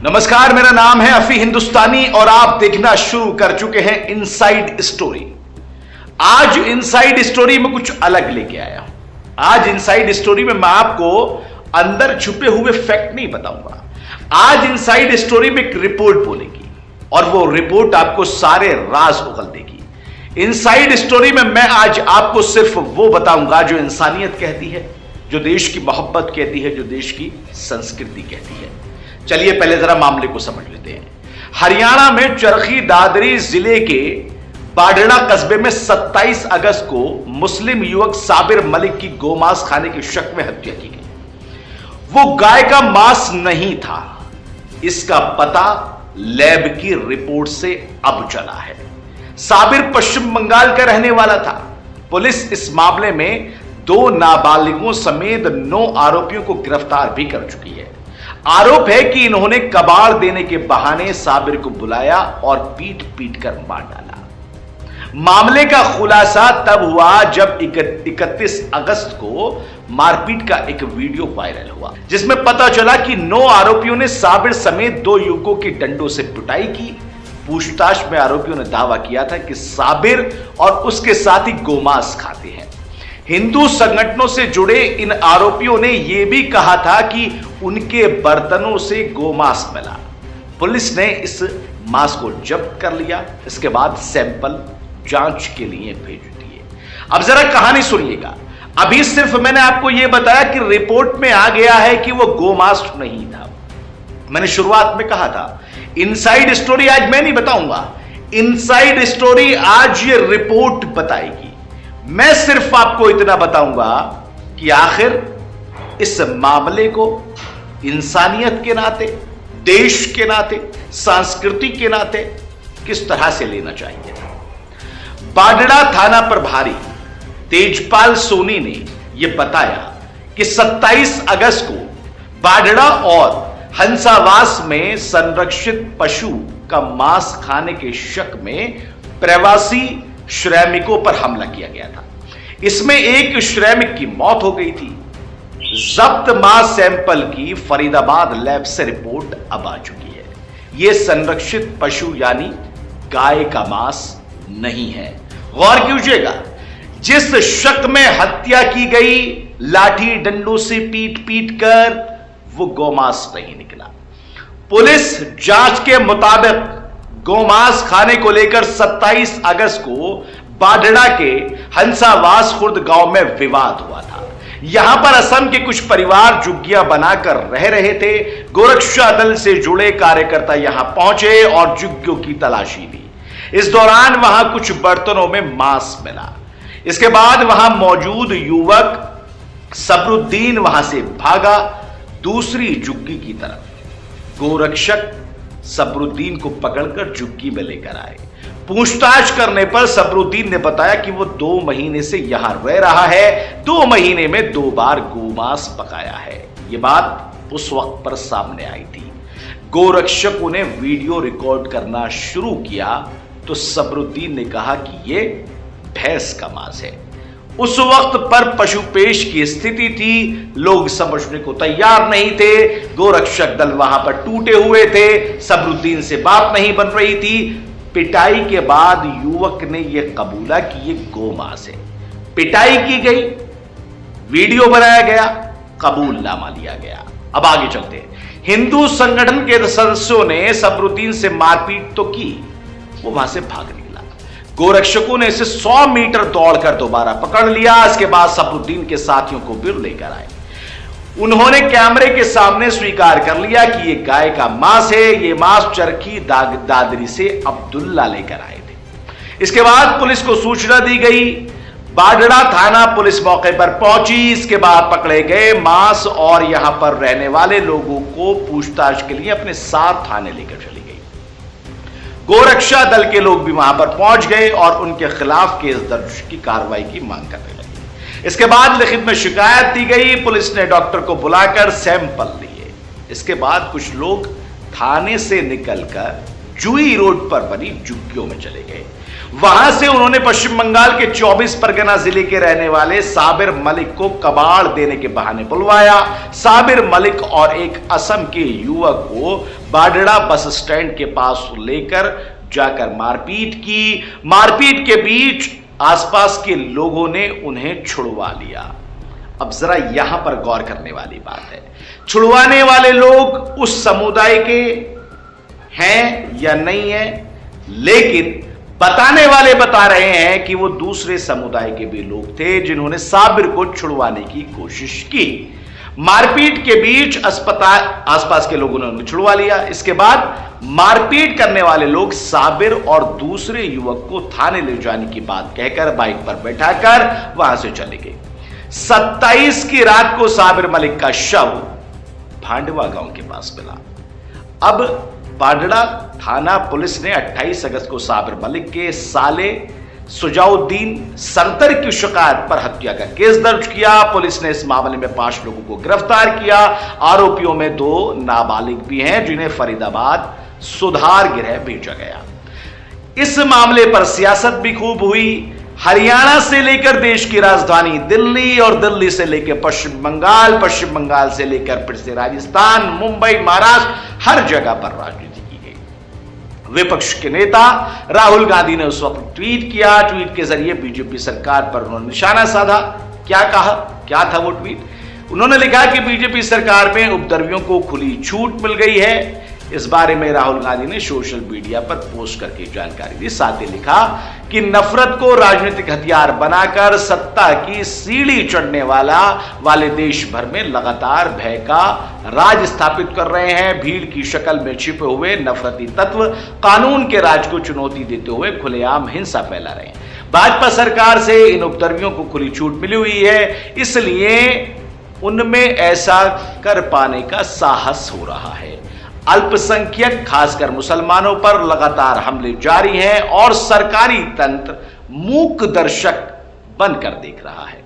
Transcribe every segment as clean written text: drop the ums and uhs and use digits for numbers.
नमस्कार, मेरा नाम है अफी हिंदुस्तानी और आप देखना शुरू कर चुके हैं इनसाइड स्टोरी। आज इनसाइड स्टोरी में कुछ अलग लेके आया हूं। आज इनसाइड स्टोरी में मैं आपको अंदर छुपे हुए फैक्ट नहीं बताऊंगा। आज इनसाइड स्टोरी में एक रिपोर्ट बोलेगी और वो रिपोर्ट आपको सारे राज उगल देगी। इनसाइड स्टोरी में मैं आज आपको सिर्फ वो बताऊंगा जो इंसानियत कहती है, जो देश की मोहब्बत कहती है, जो देश की संस्कृति कहती है। चलिए पहले जरा मामले को समझ लेते हैं। हरियाणा में चरखी दादरी जिले के बाढ़ड़ा कस्बे में 27 अगस्त को मुस्लिम युवक साबिर मलिक की गोमांस खाने के शक में हत्या की गई। वो गाय का मांस नहीं था, इसका पता लैब की रिपोर्ट से अब चला है। साबिर पश्चिम बंगाल का रहने वाला था। पुलिस इस मामले में 2 नाबालिगों समेत 9 आरोपियों को गिरफ्तार भी कर चुकी है। आरोप है कि इन्होंने कबाड़ देने के बहाने साबिर को बुलाया और पीट पीट कर मार डाला। मामले का खुलासा तब हुआ जब 31 अगस्त को मारपीट का एक वीडियो वायरल हुआ, जिसमें पता चला कि 9 आरोपियों ने साबिर समेत 2 युवकों की डंडों से पिटाई की। पूछताछ में आरोपियों ने दावा किया था कि साबिर और उसके साथी गोमांस खाते हैं। हिंदू संगठनों से जुड़े इन आरोपियों ने यह भी कहा था कि उनके बर्तनों से गोमांस मिला। पुलिस ने इस मांस को जब्त कर लिया। इसके बाद सैंपल जांच के लिए भेज दिए। अब जरा कहानी सुनिएगा। अभी सिर्फ मैंने आपको यह बताया कि रिपोर्ट में आ गया है कि वो गोमांस नहीं था। मैंने शुरुआत में कहा था इनसाइड स्टोरी आज मैं नहीं बताऊंगा, इनसाइड स्टोरी आज ये रिपोर्ट बताएगी। मैं सिर्फ आपको इतना बताऊंगा कि आखिर इस मामले को इंसानियत के नाते, देश के नाते, संस्कृति के नाते किस तरह से लेना चाहिए। बाढ़ड़ा थाना प्रभारी तेजपाल सोनी ने यह बताया कि 27 अगस्त को बाढ़ड़ा और हंसावास में संरक्षित पशु का मांस खाने के शक में प्रवासी श्रमिकों पर हमला किया गया था। इसमें एक श्रमिक की मौत हो गई थी। जब्त मांस सैंपल की फरीदाबाद लैब से रिपोर्ट अब आ चुकी है। यह संरक्षित पशु यानी गाय का मांस नहीं है। गौर कीजिएगा, जिस शक में हत्या की गई लाठी डंडों से पीट पीट कर, वो गोमांस नहीं निकला। पुलिस जांच के मुताबिक गोमांस खाने को लेकर 27 अगस्त को बाढ़ड़ा के हंसावास खुर्द गांव में विवाद हुआ था। यहां पर असम के कुछ परिवार झुग्गियां बनाकर रह रहे थे। गोरक्षा दल से जुड़े कार्यकर्ता यहां पहुंचे और झुग्गियों की तलाशी ली। इस दौरान वहां कुछ बर्तनों में मांस मिला। इसके बाद वहां मौजूद युवक सबरुद्दीन वहां से भागा दूसरी झुग्गी की तरफ। गोरक्षक सबरुद्दीन को पकड़कर झुग्गी में लेकर आए। पूछताछ करने पर सबरुद्दीन ने बताया कि वो 2 महीने से यहां रह रहा है। 2 महीने में 2 बार गोमांस पकाया है। यह बात उस वक्त पर सामने आई थी। गोरक्षकों ने वीडियो रिकॉर्ड करना शुरू किया तो सबरुद्दीन ने कहा कि यह भैंस का मांस है। उस वक्त पर पशुपेश की स्थिति थी। लोग समझने को तैयार नहीं थे। गोरक्षक दल वहां पर टूटे हुए थे। सबरुद्दीन से बात नहीं बन रही थी। पिटाई के बाद युवक ने यह कबूला कि यह गोमांस है। पिटाई की गई, वीडियो बनाया गया, कबूलनामा लिया गया। अब आगे चलते हैं। हिंदू संगठन के सदस्यों ने सबरुद्दीन से मारपीट तो की, वो वहां से भाग निकला। गोरक्षकों ने इसे 100 मीटर दौड़कर दोबारा पकड़ लिया। इसके बाद सबरुद्दीन के साथियों को भी लेकर आए। उन्होंने कैमरे के सामने स्वीकार कर लिया कि यह गाय का मांस है। यह मांस चरखी दादरी से अब्दुल्ला लेकर आए थे। इसके बाद पुलिस को सूचना दी गई। बाढ़ड़ा थाना पुलिस मौके पर पहुंची। इसके बाद पकड़े गए मांस और यहां पर रहने वाले लोगों को पूछताछ के लिए अपने साथ थाने लेकर चली गई। गोरक्षा दल के लोग भी वहां पर पहुंच गए और उनके खिलाफ केस दर्ज की कार्रवाई की मांग करने लगे। इसके बाद लिखित में शिकायत दी गई। पुलिस ने डॉक्टर को बुलाकर सैंपल लिए। इसके बाद कुछ लोग थाने से निकलकर जुई रोड पर बनी झुग्गियों में चले गए। वहां से उन्होंने पश्चिम बंगाल के 24 परगना जिले के रहने वाले साबिर मलिक को कबाड़ देने के बहाने बुलवाया। साबिर मलिक और एक असम के युवक को बाडड़ा बस स्टैंड के पास लेकर जाकर मारपीट की। मारपीट के बीच आसपास के लोगों ने उन्हें छुड़वा लिया। अब जरा यहां पर गौर करने वाली बात है, छुड़वाने वाले लोग उस समुदाय के हैं या नहीं है, लेकिन बताने वाले बता रहे हैं कि वो दूसरे समुदाय के भी लोग थे जिन्होंने साबिर को छुड़वाने की कोशिश की। मारपीट के बीच अस्पताल आसपास के लोगों ने उन्हें छुड़वा लिया। इसके बाद मारपीट करने वाले लोग साबिर और दूसरे युवक को थाने ले जाने की बात कहकर बाइक पर बैठाकर वहां से चले गए। 27 की रात को साबिर मलिक का शव भांडवा गांव के पास मिला। अब बाडड़ा थाना पुलिस ने 28 अगस्त को साबिर मलिक के साले सुजाउद्दीन संतर की शिकायत पर हत्या का केस दर्ज किया। पुलिस ने इस मामले में 5 लोगों को गिरफ्तार किया। आरोपियों में 2 नाबालिग भी हैं जिन्हें फरीदाबाद सुधार गृह भेजा गया। इस मामले पर सियासत भी खूब हुई। हरियाणा से लेकर देश की राजधानी दिल्ली और दिल्ली से लेकर पश्चिम बंगाल से लेकर फिर से राजस्थान, मुंबई, महाराष्ट्र, हर जगह पर राजनीति की गई। विपक्ष के नेता राहुल गांधी ने उस वक्त ट्वीट किया। ट्वीट के जरिए बीजेपी सरकार पर उन्होंने निशाना साधा। क्या कहा, क्या था वो ट्वीट? उन्होंने लिखा कि बीजेपी सरकार में उपद्रवियों को खुली छूट मिल गई है। इस बारे में राहुल गांधी ने सोशल मीडिया पर पोस्ट करके जानकारी दी। साथ ही लिखा कि नफरत को राजनीतिक हथियार बनाकर सत्ता की सीढ़ी चढ़ने वाले देश भर में लगातार भय का राज स्थापित कर रहे हैं। भीड़ की शक्ल में छिपे हुए नफरती तत्व कानून के राज को चुनौती देते हुए खुलेआम हिंसा फैला रहे हैं। भाजपा सरकार से इन उपद्रवियों को खुली छूट मिली हुई है, इसलिए उनमें ऐसा कर पाने का साहस हो रहा है। अल्पसंख्यक खासकर मुसलमानों पर लगातार हमले जारी हैं और सरकारी तंत्र मूक दर्शक बनकर देख रहा है।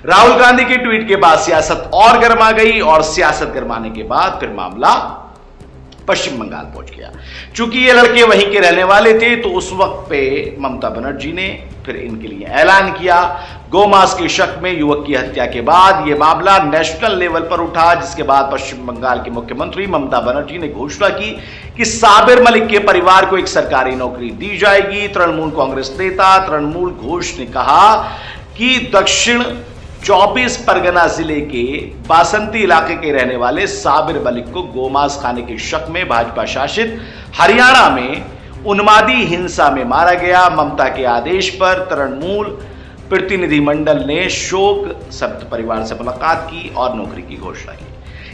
राहुल गांधी के ट्वीट के बाद सियासत और गर्मा गई और सियासत गर्माने के बाद फिर मामला पश्चिम बंगाल पहुंच गया। चूंकि ये लड़के वहीं के रहने वाले थे, तो उस वक्त पे ममता बनर्जी ने फिर इनके लिए ऐलान किया। गोमांस के शक में युवक की हत्या के बाद यह मामला नेशनल लेवल पर उठा, जिसके बाद पश्चिम बंगाल की मुख्यमंत्री ममता बनर्जी ने घोषणा की कि साबिर मलिक के परिवार को एक सरकारी नौकरी दी जाएगी। तृणमूल कांग्रेस नेता तृणमूल घोष ने कहा कि दक्षिण 24 परगना जिले के बासंती इलाके के रहने वाले साबिर मलिक को गोमांस खाने के शक में भाजपा शासित हरियाणा में उन्मादी हिंसा में मारा गया। ममता के आदेश पर तृणमूल प्रतिनिधिमंडल ने शोक संतप्त परिवार से मुलाकात की और नौकरी की घोषणा की।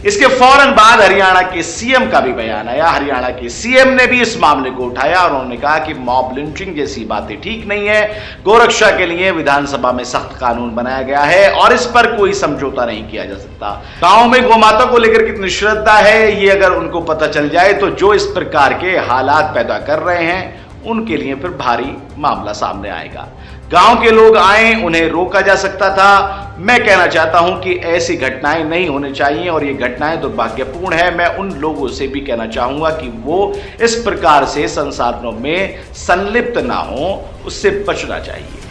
इसके फौरन बाद हरियाणा के सीएम का भी बयान आया। हरियाणा के सीएम ने भी इस मामले को उठाया और उन्होंने कहा कि मॉब लिंचिंग जैसी बातें ठीक नहीं है। गोरक्षा के लिए विधानसभा में सख्त कानून बनाया गया है और इस पर कोई समझौता नहीं किया जा सकता। गांव में गोमाता को लेकर कितनी श्रद्धा है, ये अगर उनको पता चल जाए तो जो इस प्रकार के हालात पैदा कर रहे हैं उनके लिए फिर भारी मामला सामने आएगा। गांव के लोग आए, उन्हें रोका जा सकता था। मैं कहना चाहता हूं कि ऐसी घटनाएं नहीं होनी चाहिए और ये घटनाएं दुर्भाग्यपूर्ण है। मैं उन लोगों से भी कहना चाहूंगा कि वो इस प्रकार से संसाधनों में संलिप्त ना हो, उससे बचना चाहिए।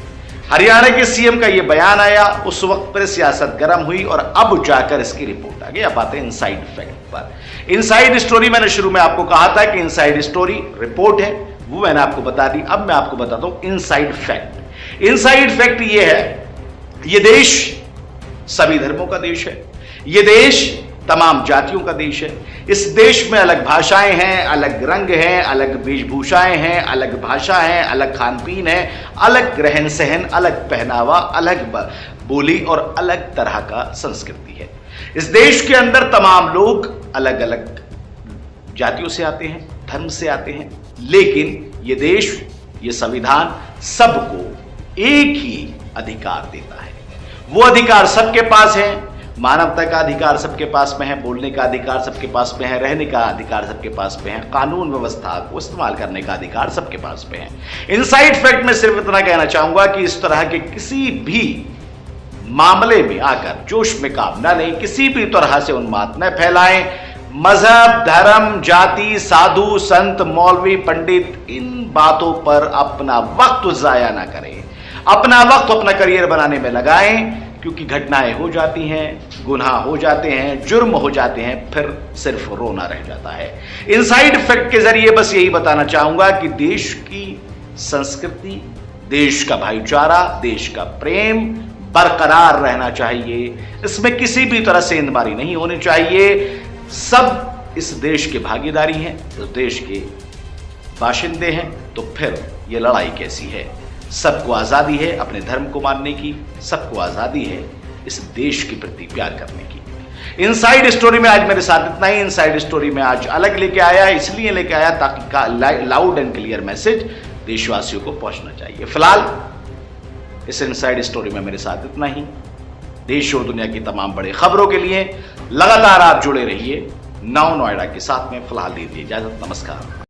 हरियाणा के सीएम का यह बयान आया, उस वक्त पर सियासत गर्म हुई और अब जाकर इसकी रिपोर्ट आ गई। अब आते हैं इनसाइड फैक्ट पर। इनसाइड स्टोरी मैंने शुरू में आपको कहा था कि इनसाइड स्टोरी रिपोर्ट है, वो मैंने आपको बता दी। अब मैं आपको बताता हूं इनसाइड फैक्ट। इनसाइड फैक्ट ये है, ये देश सभी धर्मों का देश है, ये देश तमाम जातियों का देश है। इस देश में अलग भाषाएं हैं, अलग रंग हैं, अलग वेशभूषाएं हैं, अलग भाषा है, अलग खान पीन है, अलग रहन सहन, अलग पहनावा, अलग बोली और अलग तरह का संस्कृति है। इस देश के अंदर तमाम लोग अलग अलग जातियों से आते हैं, धर्म से आते हैं, लेकिन ये देश, ये संविधान सबको एक ही अधिकार देता है। वो अधिकार सबके पास है। मानवता का अधिकार सबके पास में है, बोलने का अधिकार सबके पास में है, रहने का अधिकार सबके पास में है, कानून व्यवस्था को इस्तेमाल करने का अधिकार सबके पास में है। इनसाइड फैक्ट में सिर्फ इतना कहना चाहूंगा कि इस तरह के किसी भी मामले में आकर जोश में काम ना लें, किसी भी तरह से उन्माद न फैलाएं। मजहब, धर्म, जाति, साधु, संत, मौलवी, पंडित, इन बातों पर अपना वक्त जाया ना करें। अपना वक्त अपना करियर बनाने में लगाएं, क्योंकि घटनाएं हो जाती हैं, गुनाह हो जाते हैं, जुर्म हो जाते हैं, फिर सिर्फ रोना रह जाता है। इनसाइड फैक्ट के जरिए बस यही बताना चाहूंगा कि देश की संस्कृति, देश का भाईचारा, देश का प्रेम बरकरार रहना चाहिए। इसमें किसी भी तरह से इंदमारी नहीं होनी चाहिए। सब इस देश के भागीदारी हैं, इस देश के बाशिंदे हैं, तो फिर यह लड़ाई कैसी है? सबको आजादी है अपने धर्म को मानने की, सबको आजादी है इस देश के प्रति प्यार करने की। इनसाइड स्टोरी में आज मेरे साथ इतना ही। इनसाइड स्टोरी में आज अलग लेके आया, इसलिए लेके आया ताकि लाउड एंड क्लियर मैसेज देशवासियों को पहुंचना चाहिए। फिलहाल इस इनसाइड स्टोरी में मेरे साथ इतना ही। देश और दुनिया की तमाम बड़ी खबरों के लिए लगातार आप जुड़े रहिए नाउ नोएडा के साथ में। फिलहाल दीजिए इजाजत, नमस्कार।